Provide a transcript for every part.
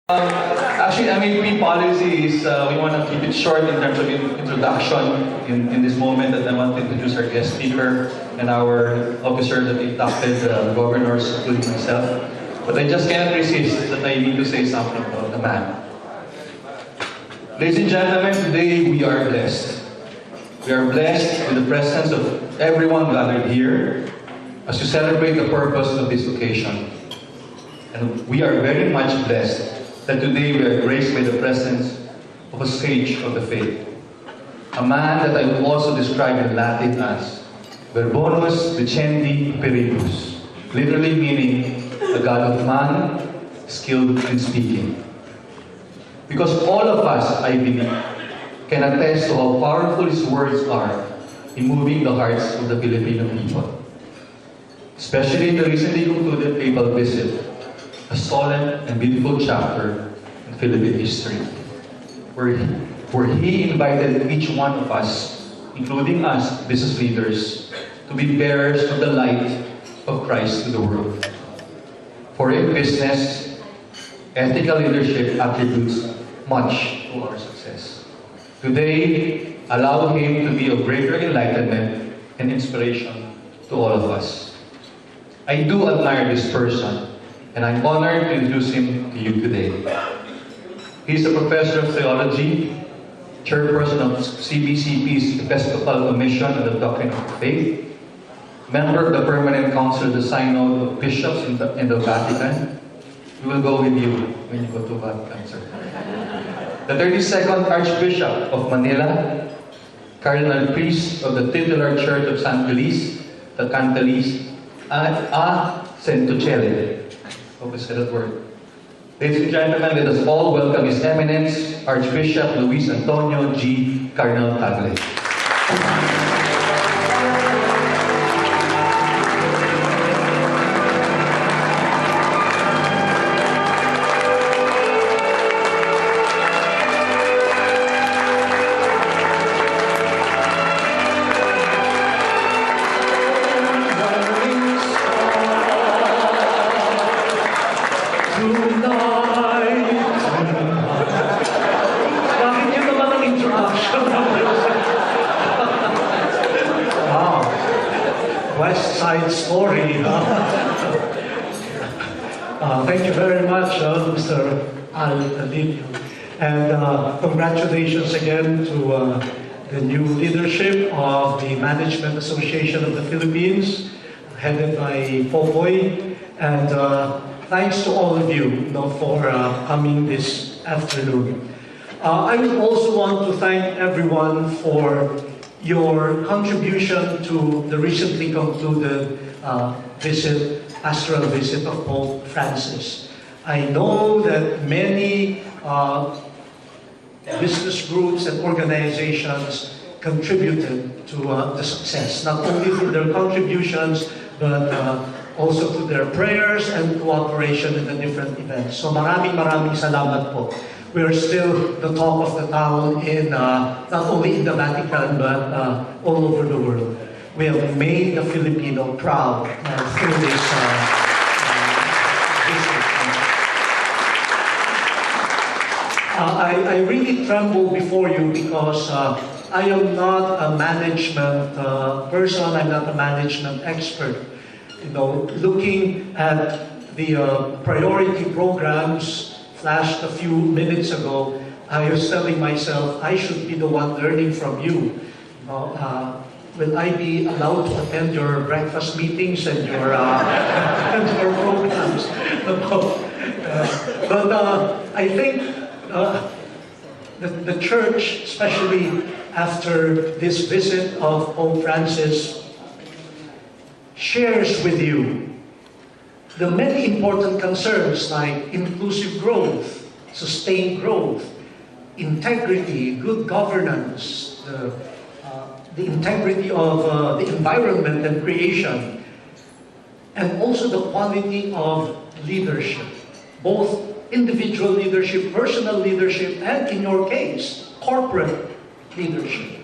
Actually, MAP policy is we want to keep it short in terms of introduction in this moment that I want to introduce our guest speaker and our officers that inducted, the governors, including myself. But I just can't resist that I need to say something about the man. Ladies and gentlemen, today we are blessed. We are blessed with the presence of everyone gathered here as we celebrate the purpose of this occasion. And we are very much blessed that today we are graced by the presence of a sage of the faith. A man that I would also describe in Latin as Verbonus Vicendi Peribus, literally meaning a God of man, skilled in speaking. Because all of us, I believe, can attest to how powerful his words are in moving the hearts of the Filipino people. Especially in the recently concluded papal visit, a solemn and beautiful chapter in Philippine history, where he invited each one of us, including us business leaders, to be bearers of the light of Christ to the world. For in business, ethical leadership attributes much to our success. Today, allow him to be of greater enlightenment and inspiration to all of us. I do admire this person, and I'm honored to introduce him to you today. He's a professor of theology, chairperson of CBCP's Episcopal Commission on the Doctrine of Faith, member of the Permanent Council of the Synod of Bishops in the Vatican. We will go with you when you go to Vatican, sir. The 32nd Archbishop of Manila, Cardinal Priest of the titular Church of San Feliz, the Cantalis, Centucelle. Hope I said that word. Ladies and gentlemen, let us all welcome His Eminence, Archbishop Luis Antonio G. Cardinal Tagle. West Side Story. Thank you very much, Mr. Alivio. And congratulations again to the new leadership of the Management Association of the Philippines, headed by Popoy. And thanks to all of you, for coming this afternoon. I would also want to thank everyone for your contribution to the recently concluded pastoral visit of Pope Francis. I know that many business groups and organizations contributed to the success, not only through their contributions, but also through their prayers and cooperation in the different events. So maraming salamat po. We are still the talk of the town in not only in the Vatican but all over the world. We have made the Filipino proud through this visit. I really tremble before you because I am not a management person. I'm not a management expert. Looking at the priority programs flashed a few minutes ago, I was telling myself, I should be the one learning from you. Will I be allowed to attend your breakfast meetings and your, and your programs? But I think the church, especially after this visit of Pope Francis, shares with you the many important concerns like inclusive growth, sustained growth, integrity, good governance, the integrity of the environment and creation, and also the quality of leadership, both individual leadership, personal leadership, and in your case, corporate leadership.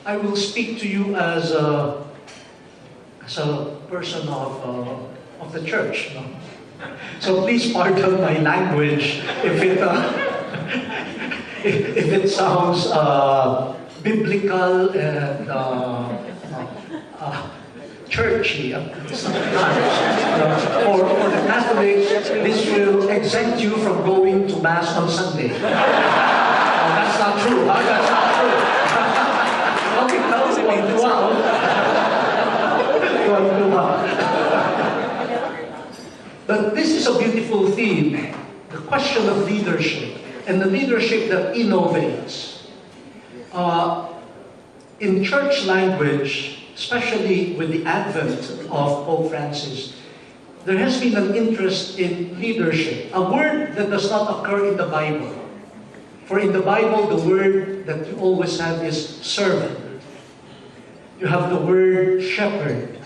I will speak to you as a person of the church. So please pardon my language if it if it sounds biblical and churchy sometimes. For the Catholics, this will exempt you from going to Mass on Sunday. That's not true. Huh? That's not true. Okay, but this is a beautiful theme, the question of leadership, and the leadership that innovates. In church language, especially with the advent of Pope Francis, there has been an interest in leadership, a word that does not occur in the Bible. For in the Bible, the word that you always have is servant. You have the word shepherd,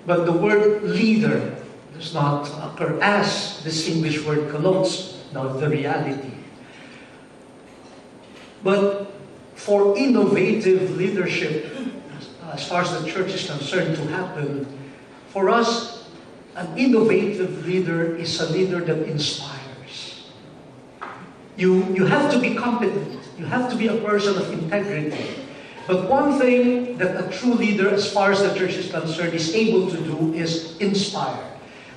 but the word leader does not occur as this English word connotes the reality. But for innovative leadership, as far as the church is concerned, to happen, for us, an innovative leader is a leader that inspires. You have to be competent. You have to be a person of integrity. But one thing that a true leader, as far as the church is concerned, is able to do is inspire.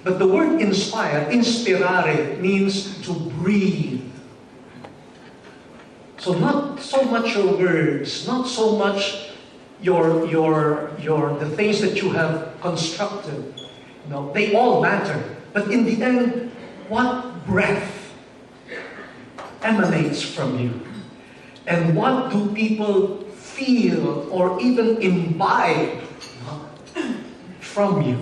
But the word inspire, inspirare, means to breathe. So not so much your words, not so much the things that you have constructed. No, they all matter. But in the end, what breath emanates from you? And what do people feel or even imbibe from you?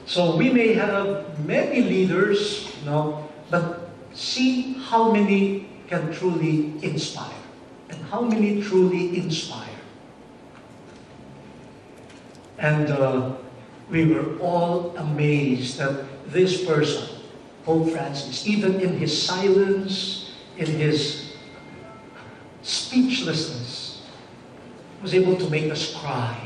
So we may have many leaders, but see how many can truly inspire and how many truly inspire. And we were all amazed that this person, Pope Francis, even in his silence, in his speechlessness, was able to make us cry.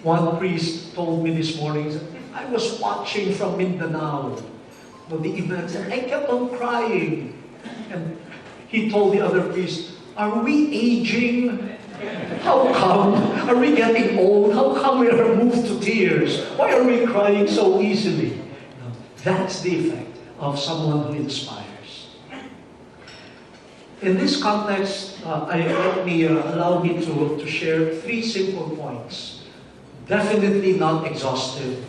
One priest told me this morning, that I was watching from Mindanao, the events, and I kept on crying. And he told the other priest, are we aging? How come? Are we getting old? How come we are moved to tears? Why are we crying so easily? That's the effect of someone who inspires. In this context, allow me to share 3 simple points. Definitely not exhaustive,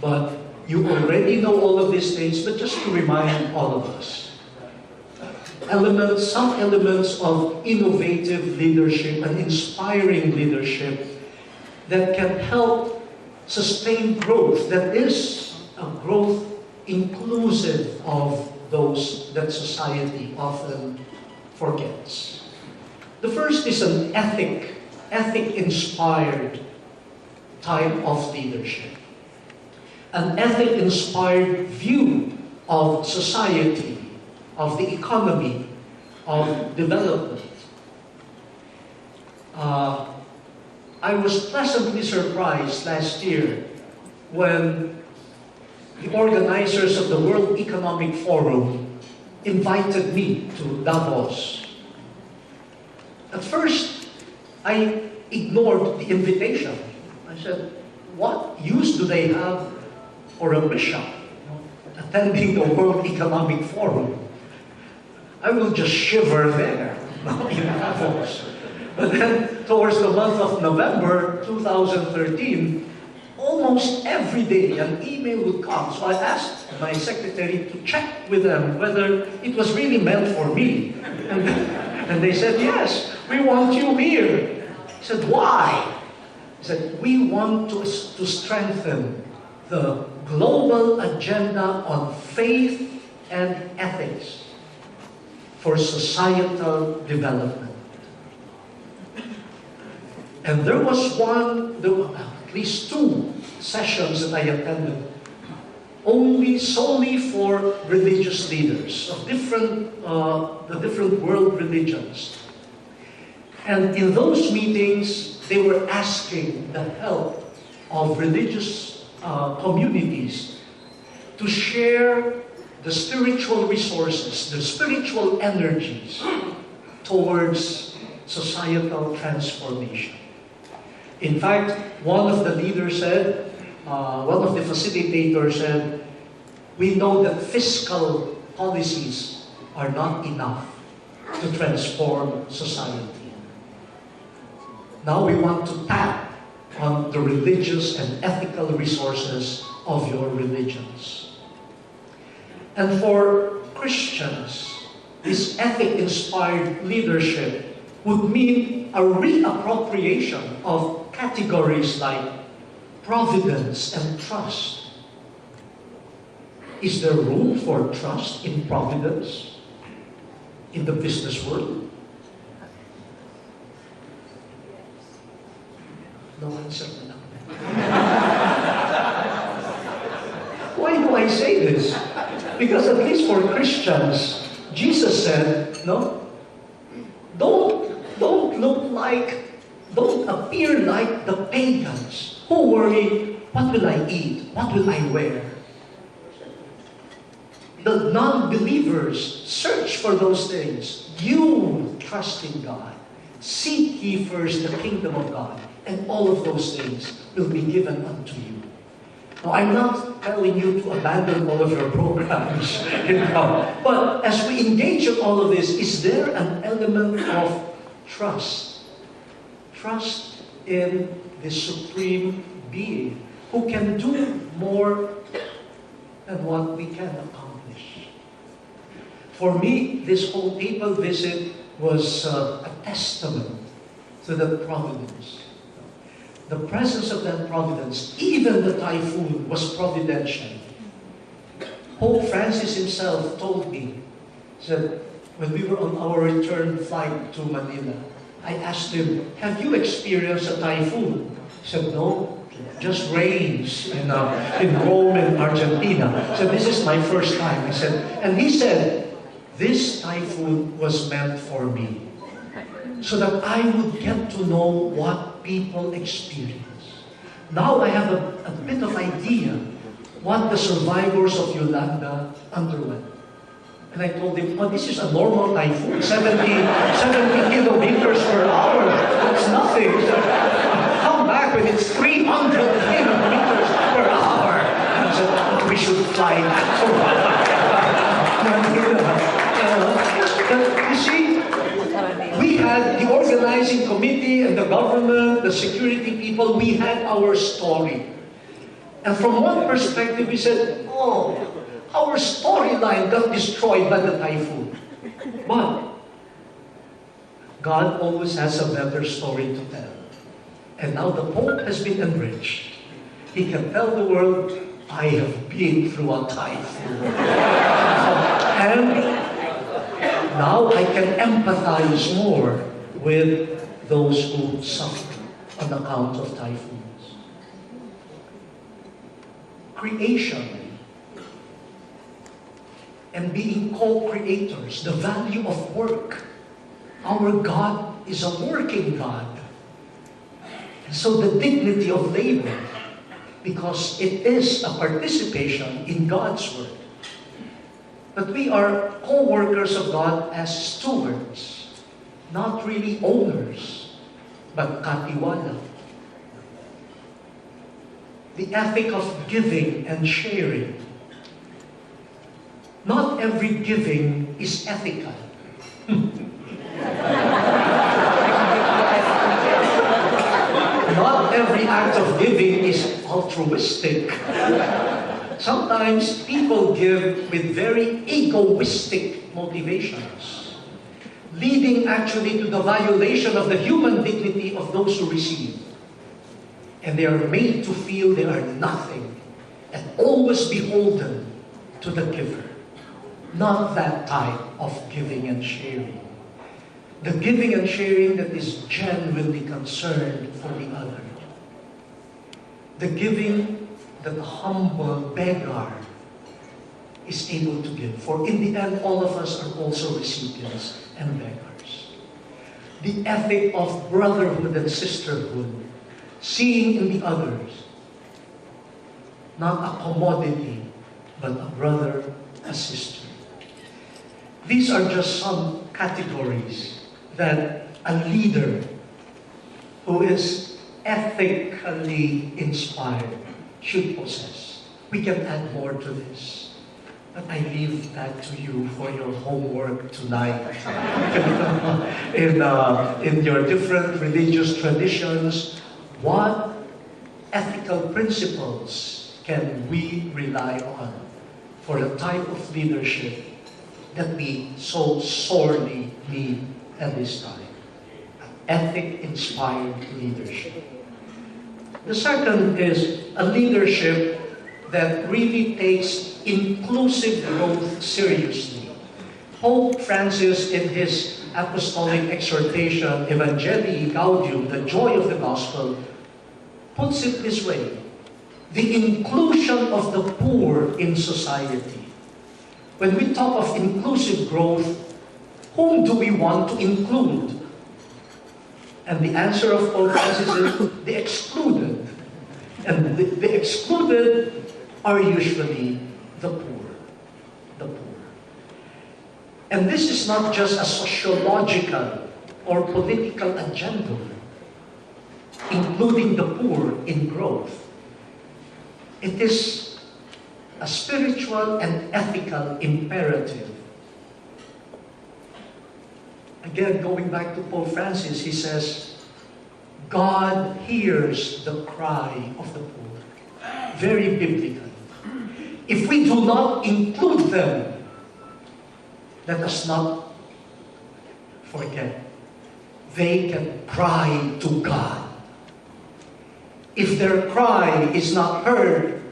but you already know all of these things, but just to remind all of us. Some elements of innovative leadership and inspiring leadership that can help sustain growth, that is a growth inclusive of those that society often forgets. The first is an ethic-inspired type of leadership. An ethic-inspired view of society, of the economy, of development. I was pleasantly surprised last year when the organizers of the World Economic Forum invited me to Davos. At first, I ignored the invitation. I said, what use do they have for a bishop attending the World Economic Forum? I will just shiver there in Davos. But then, towards the month of November 2013, almost every day an email would come. So I asked my secretary to check with them whether it was really meant for me. And they said, yes, we want you here. I said, why? He said, we want to strengthen the global agenda on faith and ethics for societal development. And there were at least 2 sessions that I attended, solely for religious leaders of the different world religions. And in those meetings, they were asking the help of religious communities to share the spiritual resources, the spiritual energies towards societal transformation. In fact, one of the leaders said, one of the facilitators said, we know that fiscal policies are not enough to transform society. Now we want to tap on the religious and ethical resources of your religions. And for Christians, this ethic-inspired leadership would mean a reappropriation of categories like providence and trust. Is there room for trust in providence in the business world? No answer na lang. Why do I say this? Because at least for Christians, Jesus said, no, don't appear like the pagans who worry, what will I eat? What will I wear? The non-believers search for those things. You trust in God. Seek ye first the kingdom of God, and all of those things will be given unto you. Now, I'm not telling you to abandon all of your programs, but as we engage in all of this, is there an element of trust? Trust in the Supreme Being who can do more than what we can accomplish. For me, this whole papal visit was a testament to the providence. The presence of that providence, even the typhoon, was providential. Pope Francis himself told me, said, when we were on our return flight to Manila, I asked him, have you experienced a typhoon? He said, no, just rains in Rome and Argentina. He said, this is my first time. And he said, this typhoon was meant for me, so that I would get to know what people experience. Now I have a bit of idea what the survivors of Yolanda underwent. And I told him, oh, this is a normal typhoon, 70 kilometers per hour. That's nothing. Come back when it's 300 kilometers per hour. I said, oh, we should fly back to But you see, we had the organizing committee and the government, the security people, we had our story. And from one perspective, we said, oh, our storyline got destroyed by the typhoon. But God always has a better story to tell. And now the Pope has been enriched. He can tell the world, I have been through a typhoon. And now I can empathize more with those who suffer on account of typhoons. Creation and being co-creators, the value of work. Our God is a working God. And so the dignity of labor, because it is a participation in God's work. But we are co-workers of God as stewards, not really owners, but katiwala. The ethic of giving and sharing. Not every giving is ethical. Not every act of giving is altruistic. Sometimes people give with very egoistic motivations, leading actually to the violation of the human dignity of those who receive. And they are made to feel they are nothing and always beholden to the giver. Not that type of giving and sharing. The giving and sharing that is genuinely concerned for the other. The giving that the humble beggar is able to give. For in the end, all of us are also recipients and beggars. the ethic of brotherhood and sisterhood, seeing in the others not a commodity, but a brother, a sister. These are just some categories that a leader who is ethically inspired should possess. We can add more to this, but I leave that to you for your homework tonight. In your different religious traditions, what ethical principles can we rely on for the type of leadership that we so sorely need at this time? Ethic-inspired leadership. The second is a leadership that really takes inclusive growth seriously. Pope Francis, in his apostolic exhortation, Evangelii Gaudium, the joy of the gospel, puts it this way: the inclusion of the poor in society. When we talk of inclusive growth, whom do we want to include? And the answer of Pope Francis is the excluded. And the excluded are usually the poor. The poor. And this is not just a sociological or political agenda, including the poor in growth. It is a spiritual and ethical imperative. Again, going back to Pope Francis, he says, God hears the cry of the poor. Very biblical. If we do not include them, let us not forget, they can cry to God. If their cry is not heard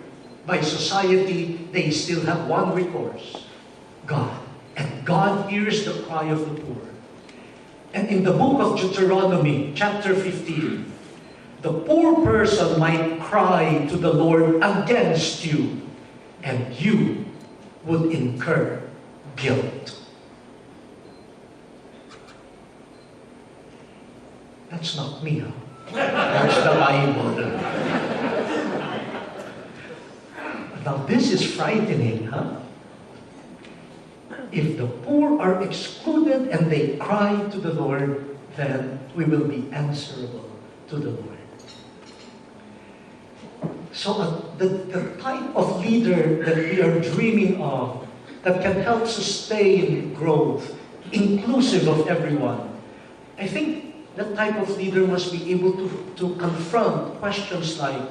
by society, they still have one recourse: God. And God hears the cry of the poor. And in the book of Deuteronomy, chapter 15, the poor person might cry to the Lord against you, and you would incur guilt. That's not me, huh? That's the Bible. Now this is frightening, huh? If the poor are excluded and they cry to the Lord, then we will be answerable to the Lord. So the type of leader that we are dreaming of, that can help sustain growth, inclusive of everyone, I think that type of leader must be able to confront questions like,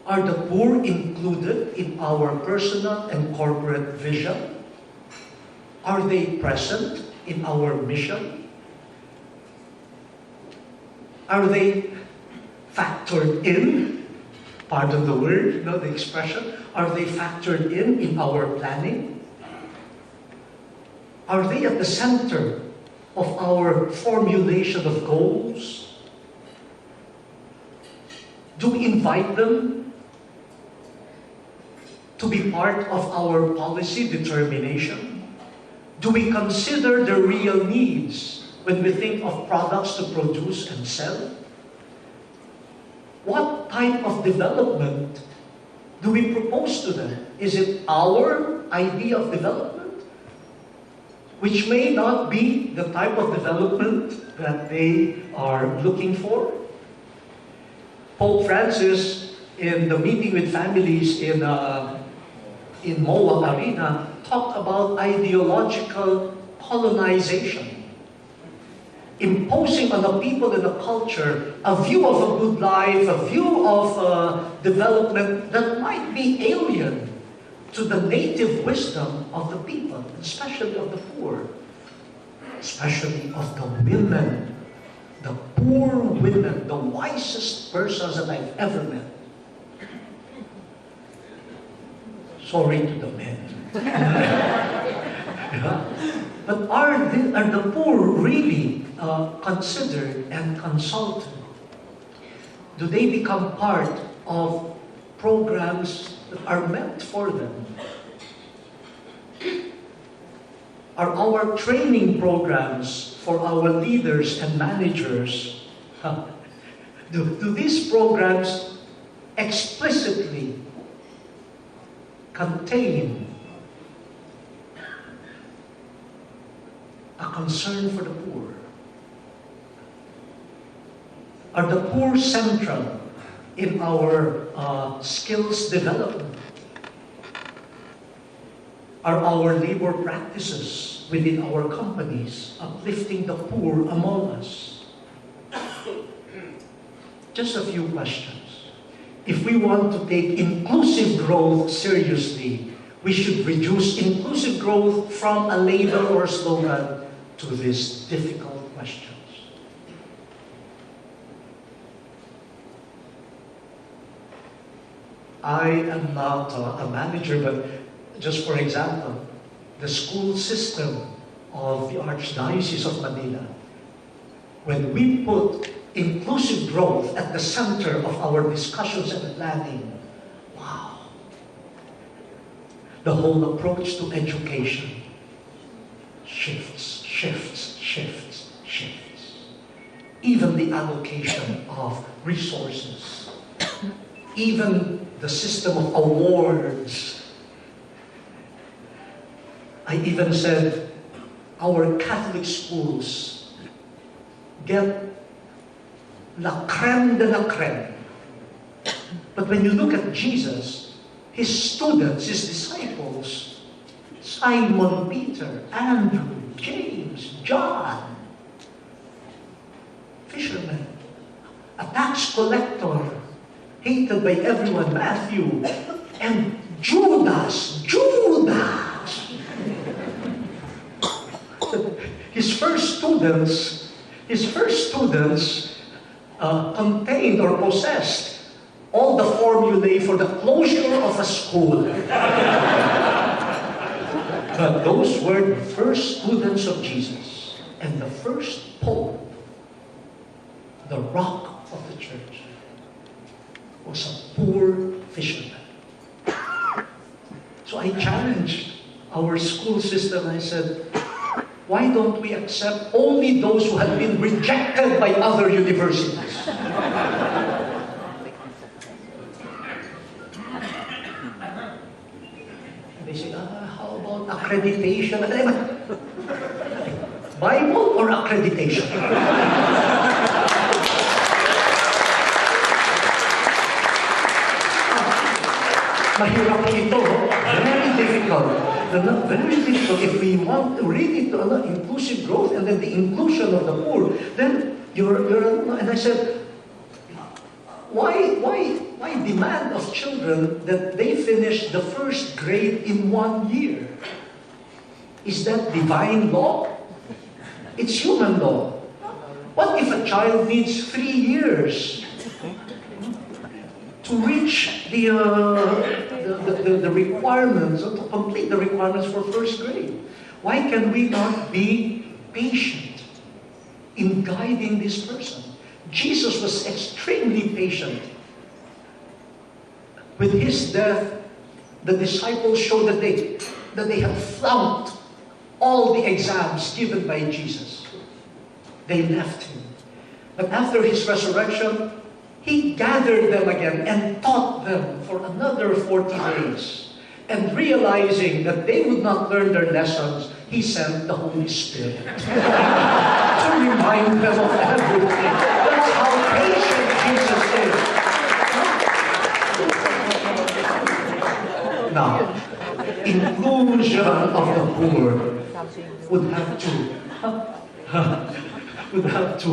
are the poor included in our personal and corporate vision? Are they present in our mission? Are they factored in? Pardon the word, the expression. Are they factored in our planning? Are they at the center of our formulation of goals? Do we invite them to be part of our policy determination? Do we consider their real needs when we think of products to produce and sell? What type of development do we propose to them? Is it our idea of development, which may not be the type of development that they are looking for? Pope Francis, in the meeting with families in MOA Arena, talked about ideological colonization, imposing on the people and the culture a view of a good life, a view of development that might be alien to the native wisdom of the people, especially of the poor, especially of the women, the poor women, the wisest persons that I've ever met. Sorry to the men. Yeah. But are the poor really considered and consulted? Do they become part of programs that are meant for them? Are our training programs for our leaders and managers, do these programs explicitly contain a concern for the poor? Are the poor central in our skills development? Are our labor practices within our companies uplifting the poor among us? Just a few questions. If we want to take inclusive growth seriously, we should reduce inclusive growth from a label or a slogan to these difficult questions. I am not a manager, but just for example, the school system of the Archdiocese of Manila, when we put inclusive growth at the center of our discussions and planning, wow! The whole approach to education shifts. Even the allocation of resources, even the system of awards. I even said our Catholic schools get la crème de la crème. But when you look at Jesus, his students, his disciples, Simon Peter, Andrew, James, John, fishermen, a tax collector, hated by everyone, Matthew, and Judas. His first students contained or possessed all the formulae for the closure of a school. But those were the first students of Jesus, and the first pope, the rock of the church, was a poor fisherman. So I challenged our school system. I said, why don't we accept only those who have been rejected by other universities? And they say, how about accreditation? Bible or accreditation? Mahirap ito. Very difficult. Very difficult. If we want to really to inclusive growth and then the inclusion of the poor, then and I said, why demand of children that they finish the first grade in 1 year? Is that divine law? It's human law. What if a child needs 3 years to reach the requirements, or to complete the requirements for first grade? Why can we not be patient in guiding this person? Jesus was extremely patient. With his death, the disciples showed that they had flunked all the exams given by Jesus. They left him. But after his resurrection, he gathered them again and taught them for another 40 days. And realizing that they would not learn their lessons, he sent the Holy Spirit to remind them of everything. That's how patient Jesus is. Now, inclusion of the poor would have to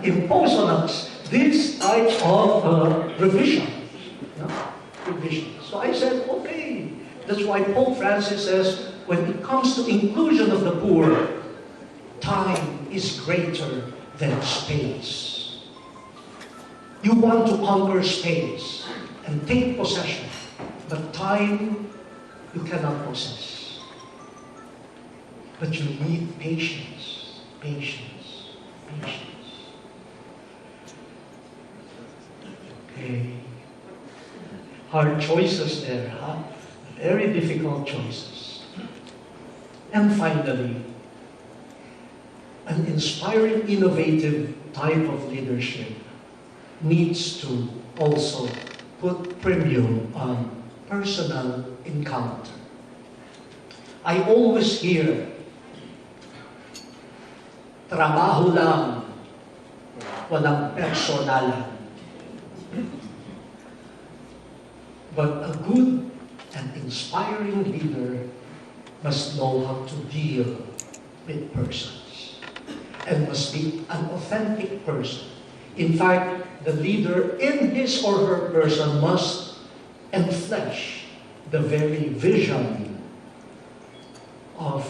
impose on us this type of revision. So I said, okay. That's why Pope Francis says, when it comes to inclusion of the poor, time is greater than space. You want to conquer space and take possession, but time you cannot possess. But you need patience, patience, patience. Okay. Hard choices there, huh? Very difficult choices. And finally, an inspiring, innovative type of leadership needs to also put premium on personal encounter. I always hear, trabaho lang, walang personalan. But a good and inspiring leader must know how to deal with persons and must be an authentic person. In fact, the leader in his or her person must enflesh the very vision of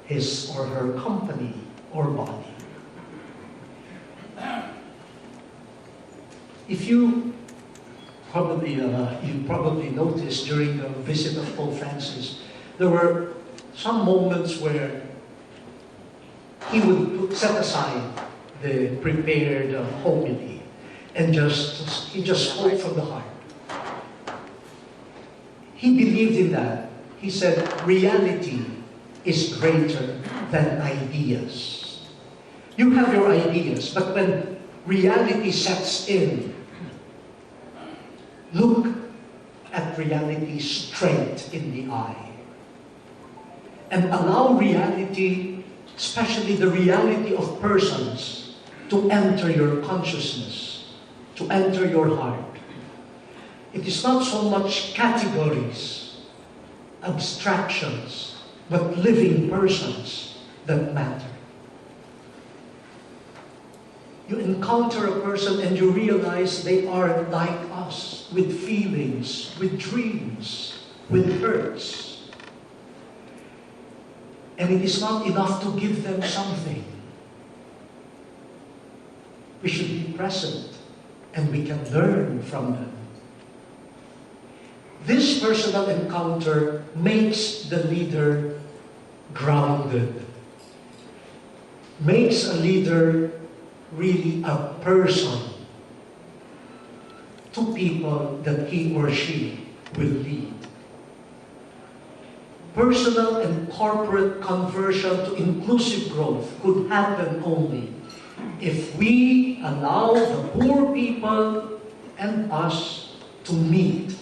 his or her company or body. If you probably noticed during the visit of Pope Francis, there were some moments where he would set aside the prepared homily and he just spoke from the heart. He believed in that. He said, reality is greater than ideas. You have your ideas, but when reality sets in, look at reality straight in the eye and allow reality, especially the reality of persons, to enter your consciousness, to enter your heart. It is not so much categories, abstractions, but living persons that matter. You encounter a person and you realize they are like us, with feelings, with dreams, with hurts. And it is not enough to give them something. We should be present and we can learn from them. This personal encounter makes the leader grounded, makes a leader really a person to people that he or she will lead. Personal and corporate conversion to inclusive growth could happen only if we allow the poor people and us to meet.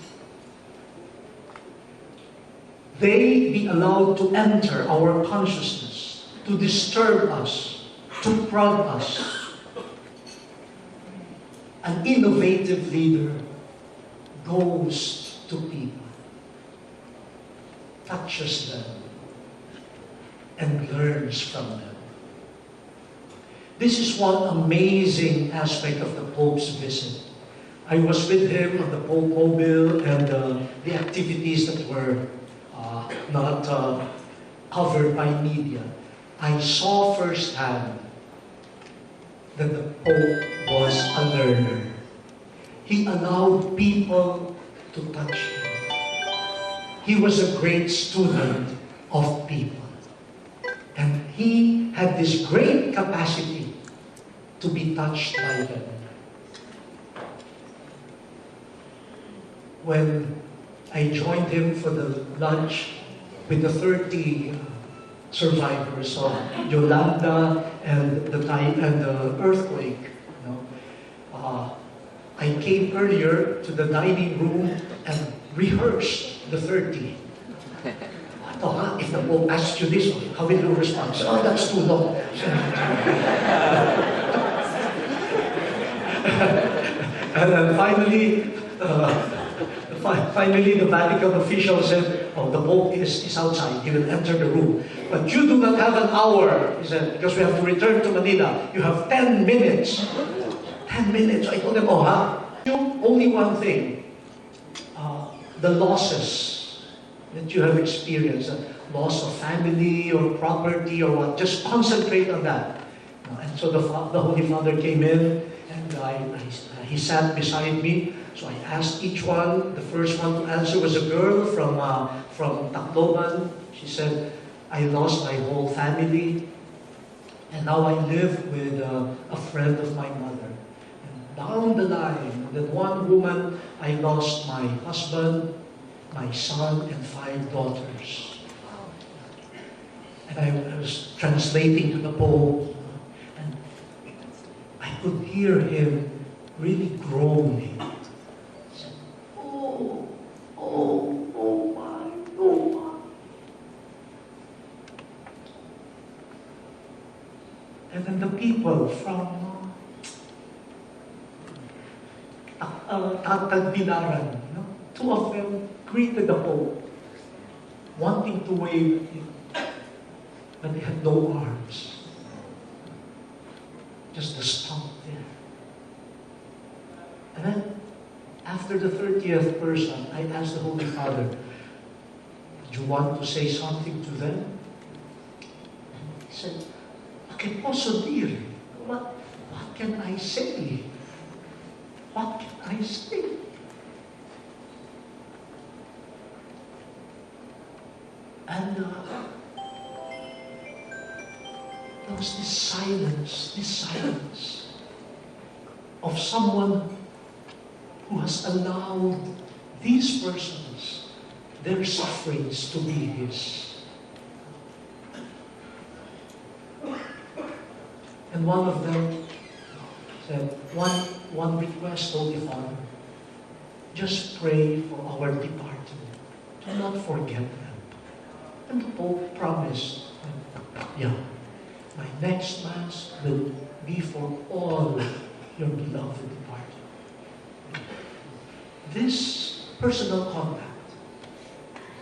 They be allowed to enter our consciousness, to disturb us, to prod us. An innovative leader goes to people, touches them, and learns from them. This is one amazing aspect of the Pope's visit. I was with him on the Pope Mobile and the activities that were not covered by media. I saw firsthand that the Pope was a learner. He allowed people to touch him. He was a great student of people. And he had this great capacity to be touched by them. When I joined him for the lunch with the 30 survivors of Yolanda and the earthquake, I came earlier to the dining room and rehearsed the 30. If the Pope asks you this, how will you respond? Oh, that's too long. And then finally, the Vatican official said, oh, the Pope is outside. He will enter the room. But you do not have an hour, he said, because we have to return to Manila. You have 10 minutes. 10 minutes. I told him, only one thing. The losses that you have experienced, loss of family or property or what, just concentrate on that. And so the Holy Father came in and he sat beside me. So I asked each one. The first one to answer was a girl from Tacloban. She said, I lost my whole family and now I live with a friend of my mother. And down the line, with one woman, I lost my husband, my son, and 5 daughters. And I was translating to the Pope could hear him really groaning. Oh, oh, oh my, oh my. And then the people from Tagbilaran, two of them greeted the Pope, wanting to wave him, but they had no arms. Just the stump there. And then, after the 30th person, I asked the Holy Father, "Do you want to say something to them?" He said, "¿Qué posso dire? What can I say? What can I say?" And there was this silence of someone who has allowed these persons, their sufferings, to be his. And one of them said, one request, Holy Father, just pray for our departed. Do not forget them. And the Pope promised, yeah, my next Mass will be for all your beloved departed. This personal contact,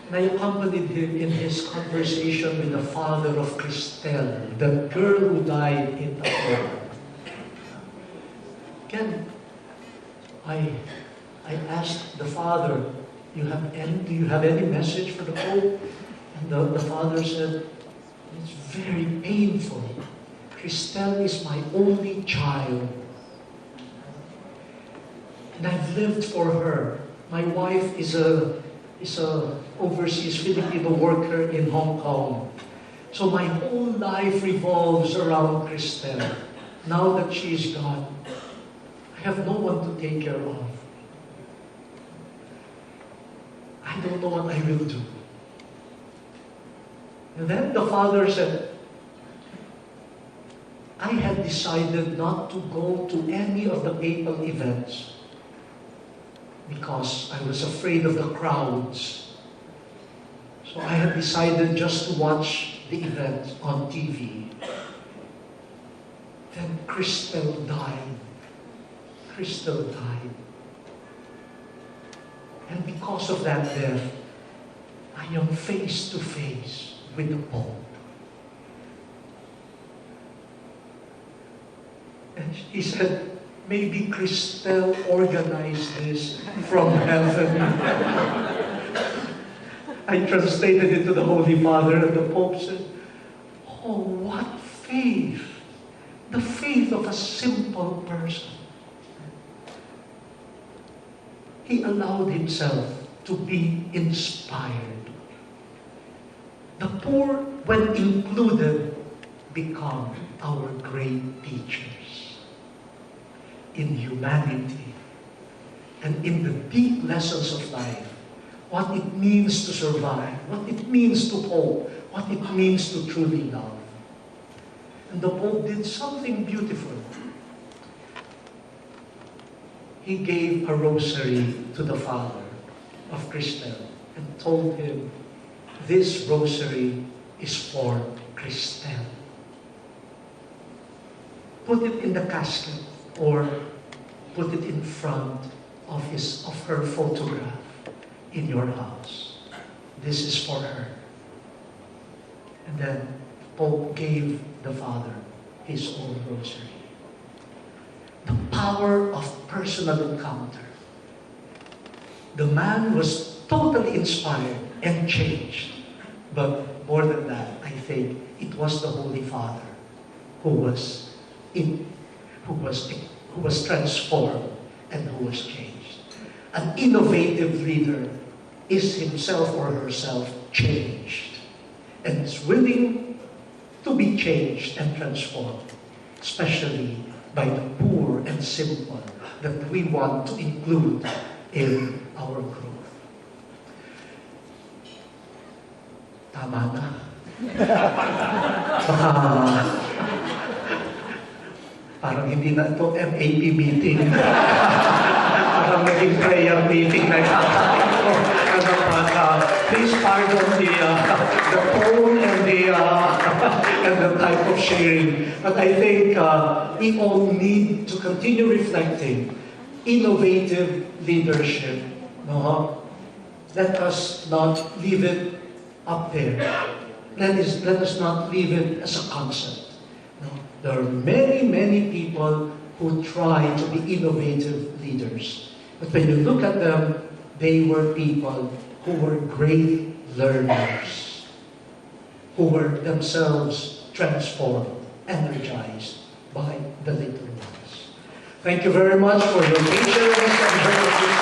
and I accompanied him in his conversation with the father of Christelle, the girl who died in Tacloban. Again, I asked the father, do you have any message for the Pope? And the father said, it's very painful. Christelle is my only child. And I've lived for her. My wife is a overseas Filipino worker in Hong Kong. So my whole life revolves around Christelle. Now that she is gone, I have no one to take care of. I don't know what I will do. And then the father said, I had decided not to go to any of the papal events because I was afraid of the crowds. So I had decided just to watch the event on TV. Then Christelle died. Christelle died. And because of that death, I am face to face with the Pope. And he said, maybe Christelle organized this from heaven. I translated it to the Holy Father, and the Pope said, oh, what faith! The faith of a simple person. He allowed himself to be inspired. The poor, when included, become our great teachers in humanity and in the deep lessons of life, what it means to survive, what it means to hope, what it means to truly love. And the Pope did something beautiful. He gave a rosary to the father of Christelle and told him, this rosary is for Christelle. Put it in the casket or put it in front of her photograph in your house. This is for her. And then Pope gave the father his own rosary. The power of personal encounter. The man was totally inspired and changed. But more than that, I think it was the Holy Father who was transformed and who was changed. An innovative leader is himself or herself changed and is willing to be changed and transformed, especially by the poor and simple that we want to include in our growth. Tama na. Parang hindi na ito MAP meeting. Parang naging prayer meeting na kakain ko. Please pardon the tone and the type of sharing. But I think we all need to continue reflecting innovative leadership. No? Let us not leave it up there. Let us not leave it as a concept. No? There are many, many people who try to be innovative leaders. But when you look at them, they were people who were great learners, who were themselves transformed, energized by the little ones. Thank you very much for your patience and